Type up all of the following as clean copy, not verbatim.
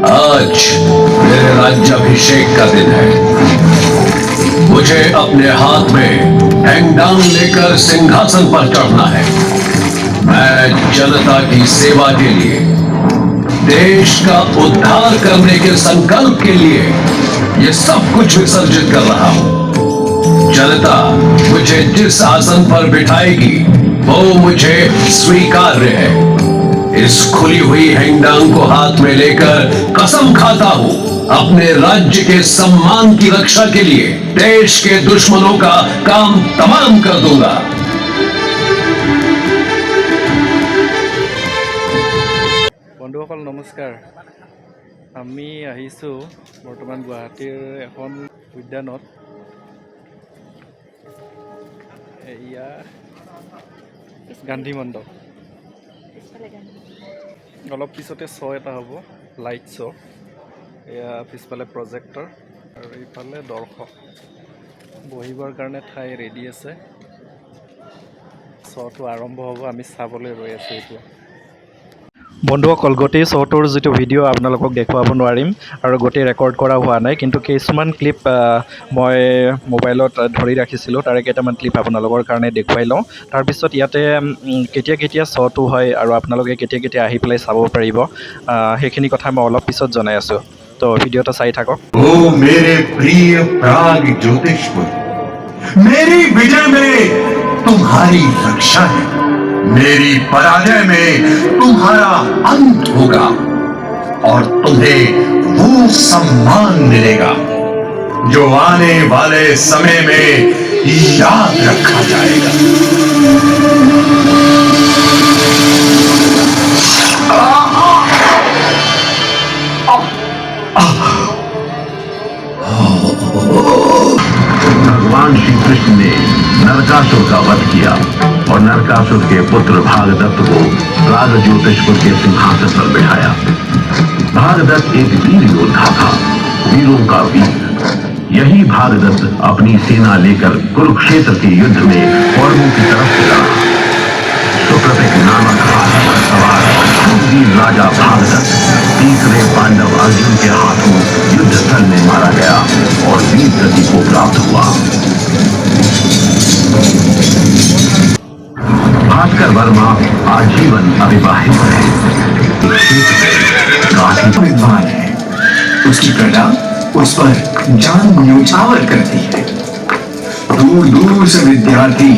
आज मेरे राज्याभिषेक का दिन है। मुझे अपने हाथ में हैंगडांग लेकर सिंहासन पर चढ़ना है। मैं जनता की सेवा के लिए, देश का उद्धार करने के संकल्प के लिए ये सब कुछ विसर्जित कर रहा हूं। जनता मुझे जिस आसन पर बिठाएगी वो मुझे स्वीकार्य है। इस खुली हुई हैंगडांग को हाथ में लेकर कसम खाता हूं अपने राज्य के सम्मान की रक्षा के लिए देश के दुश्मनों का काम तमाम कर दूंगा। বন্ধুসকল নমস্কাৰ। আমি আহিছোঁ বৰ্তমান গুৱাহাটীৰ এখন উদ্যানত। এয়া গান্ধী মণ্ডপ। অলপ পিছতে শ্ব' এটা হ'ব, লাইট শ্ব'। এয়া পিছফালে প্ৰজেক্টৰ আৰু ইফালে দৰ্শক বহিবৰ কাৰণে ঠাই ৰেডি আছে। শ্ব'টো আৰম্ভ হ'ব, আমি চাবলৈ ৰৈ আছোঁ এতিয়া। বন্ধুসকল, গোটেই শ্ব'টোৰ যিটো ভিডিঅ' আপোনালোকক দেখুৱাব নোৱাৰিম আৰু গোটেই ৰেকৰ্ড কৰা হোৱা নাই, কিন্তু কিছুমান ক্লিপ মই মোবাইলত ধৰি ৰাখিছিলোঁ। তাৰে কেইটামান ক্লিপ আপোনালোকৰ কাৰণে দেখুৱাই লওঁ। তাৰপিছত ইয়াতে কেতিয়া কেতিয়া শ্ব'টো হয় আৰু আপোনালোকে কেতিয়া কেতিয়া আহি পেলাই চাব পাৰিব, সেইখিনি কথা মই অলপ পিছত জনাই আছোঁ। তো ভিডিঅ'টো চাই থাকক। ओ मेरे प्रिय प्राग ज्योतिषपुर, मेरी विजय में तुम्हारी रक्षा है, मेरी पराजय में तुम्हारा अंत होगा और तुम्हें वो सम्मान मिलेगा जो आने वाले समय में याद रखा जाएगा। भगवान श्री कृष्ण ने नरकासुर का वध किया और नरकासुर के पुत्र भागदत्त को प्राग ज्योतिषपुर के सिंहासन पर बिठाया। भागदत्त एक वीर योद्धा था, वीरों का वीर। यही भागदत्त अपनी सेना लेकर कुरुक्षेत्र के युद्ध में कौरवों की तरफ से लड़ा। सुप्रतिक नामक हाथी पर सवार वीर राजा भागदत्त तीसरे पांडव अर्जुन के हाथों युद्ध स्थल में मारा गया और वीर गति को प्राप्त हुआ। भास्कर वर्मा आजीवन अविवाहित है। विद्वान है, उसकी प्रजा उस पर जान न्यौछावर करती है। दूर दूर से विद्यार्थी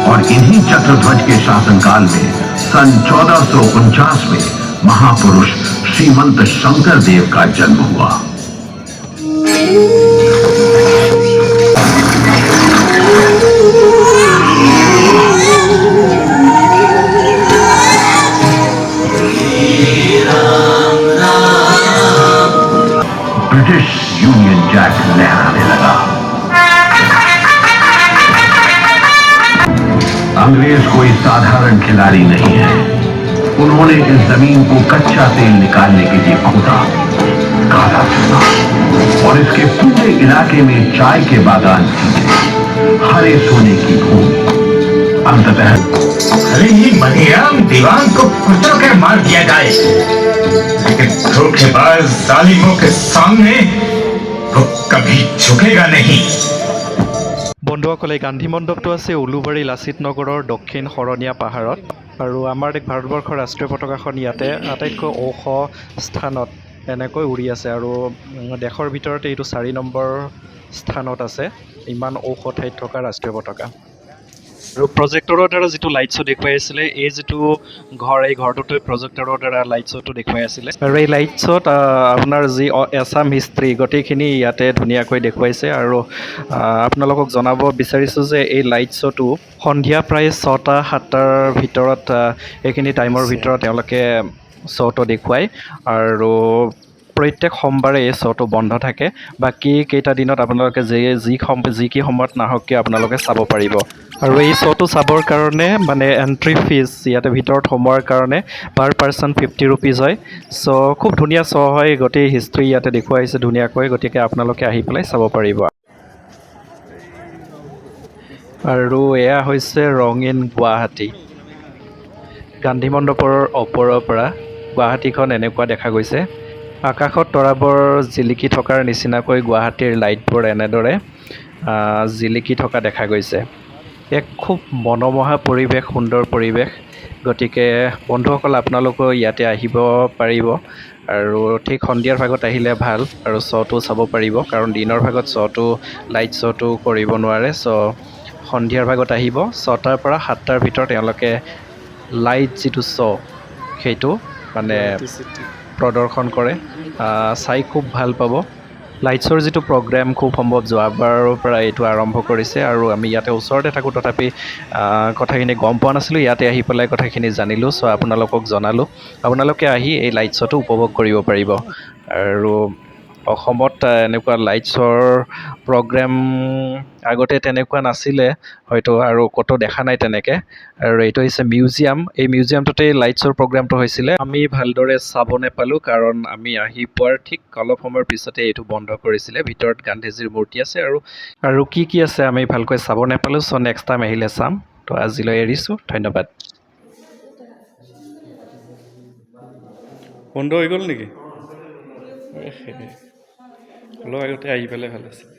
और इन्हीं चक्रध्वज के शासनकाल में सन 1449 में महापुरुष श्रीमंत शंकर देव का जन्म हुआ। ब्रिटिश यूनियन जैक लहराने लगा। अंग्रेज कोई साधारण खिलाड़ी नहीं है। उन्होंने इस जमीन को कच्चा तेल निकालने के लिए खोदा, काला चुना और इसके पूरे इलाके में चाय के बागान सींचे, हरे सोने की भूमि। अंततः भले ही मनीराम दीवान को कुचल कर मार दिया जाए, लेकिन धोखेबाज जालिमों के सामने वो कभी झुकेगा नहीं। বন্ধুসকল, এই গান্ধী মণ্ডপটো আছে উলুবাৰী লাচিত নগৰৰ দক্ষিণ শৰণীয়া পাহাৰত। আৰু আমাৰ ভাৰতবৰ্ষৰ ৰাষ্ট্ৰীয় পতাকাখন ইয়াতে আটাইতকৈ ওখ স্থানত এনেকৈ উৰি আছে আৰু দেশৰ ভিতৰতে এইটো 4 নম্বৰ স্থানত আছে ইমান ওখ ঠাইত থকা ৰাষ্ট্ৰীয় পতাকা। আৰু প্ৰজেক্টৰৰ দ্বাৰা যিটো লাইট শ্ব' দেখুৱাই আছিলে, এই যিটো ঘৰ, এই ঘৰটোতে প্ৰজেক্টৰৰ দ্বাৰা লাইট শ্ব'টো দেখুৱাই আছিলে। আৰু এই লাইট শ্ব'ত আপোনাৰ যি এছাম হিষ্ট্ৰী গোটেইখিনি ইয়াতে ধুনীয়াকৈ দেখুৱাইছে। আৰু আপোনালোকক জনাব বিচাৰিছোঁ যে এই লাইট শ্ব'টো সন্ধিয়া প্ৰায় 6টা-7টাৰ ভিতৰত, এইখিনি টাইমৰ ভিতৰত তেওঁলোকে শ্ব'টো দেখুৱায়। আৰু প্ৰত্যেক সোমবাৰে এই শ্ব'টো বন্ধ থাকে। বাকী কেইটা দিনত আপোনালোকে যি কি সময়ত নাহক কিয় আপোনালোকে চাব পাৰিব। আৰু এই শ্ব'টো চাবৰ কাৰণে মানে এণ্ট্ৰি ফিজ, ইয়াতে ভিতৰত সোমোৱাৰ কাৰণে পাৰ পাৰ্চন 50 ৰুপিজ হয়। চ' খুব ধুনীয়া শ্ব' হয়, গোটেই হিষ্ট্ৰী ইয়াতে দেখুৱাইছে ধুনীয়াকৈ, গতিকে আপোনালোকে আহি পেলাই চাব পাৰিব। আৰু এয়া হৈছে ৰঙীন গুৱাহাটী। গান্ধী মণ্ডপৰ ওপৰৰ পৰা গুৱাহাটীখন এনেকুৱা দেখা গৈছে। আকাশত তৰাবোৰ জিলিকি থকাৰ নিচিনাকৈ গুৱাহাটীৰ লাইটবোৰ এনেদৰে জিলিকি থকা দেখা গৈছে। এক খুব মনোমোহা পৰিৱেশ, সুন্দৰ পৰিৱেশ। গতিকে বন্ধুসকল, আপোনালোকেও ইয়াতে আহিব পাৰিব আৰু ঠিক সন্ধিয়াৰ ভাগত আহিলে ভাল আৰু শ্ব'টো চাব পাৰিব, কাৰণ দিনৰ ভাগত শ্ব'টো লাইট শ্ব'টো কৰিব নোৱাৰে। সন্ধিয়াৰ ভাগত আহিব। 6টাৰ পৰা 7টাৰ ভিতৰত তেওঁলোকে লাইট যিটো শ্ব' সেইটো মানে প্ৰদৰ্শন কৰে। চাই খুব ভাল পাব। লাইটছৰ যিটো প্ৰগ্ৰেম খুব সম্ভৱ যোৱাবাৰৰ পৰা এইটো আৰম্ভ কৰিছে আৰু আমি ইয়াতে ওচৰতে থাকোঁ, তথাপি কথাখিনি গম পোৱা নাছিলোঁ। ইয়াতে আহি পেলাই কথাখিনি জানিলোঁ, আপোনালোকক জনালোঁ। আপোনালোকে আহি এই লাইট শ্ব'টো উপভোগ কৰিব পাৰিব। আৰু অসমত এনেকুৱা লাইট শ্ব'ৰ প্ৰগ্ৰেম আগতে তেনেকুৱা নাছিলে হয়তো, আৰু ক'তো দেখা নাই তেনেকৈ। আৰু এইটো হৈছে মিউজিয়াম। এই মিউজিয়ামটোতেই লাইট শ্ব'ৰ প্ৰগ্ৰেমটো হৈছিলে। আমি ভালদৰে চাব নাপালোঁ, কাৰণ আমি আহি পোৱাৰ ঠিক অলপ সময়ৰ পিছতে এইটো বন্ধ কৰিছিলে। ভিতৰত গান্ধীজীৰ মূৰ্তি আছে আৰু কি আছে আমি ভালকৈ চাব নাপালোঁ। নেক্সট টাইম আহিলে চাম। তো আজিলৈ এৰিছোঁ, ধন্যবাদ। বন্ধ হৈ গ'ল নেকি? হ'লেও আগতে আহি পেলাই ভাল আছিল।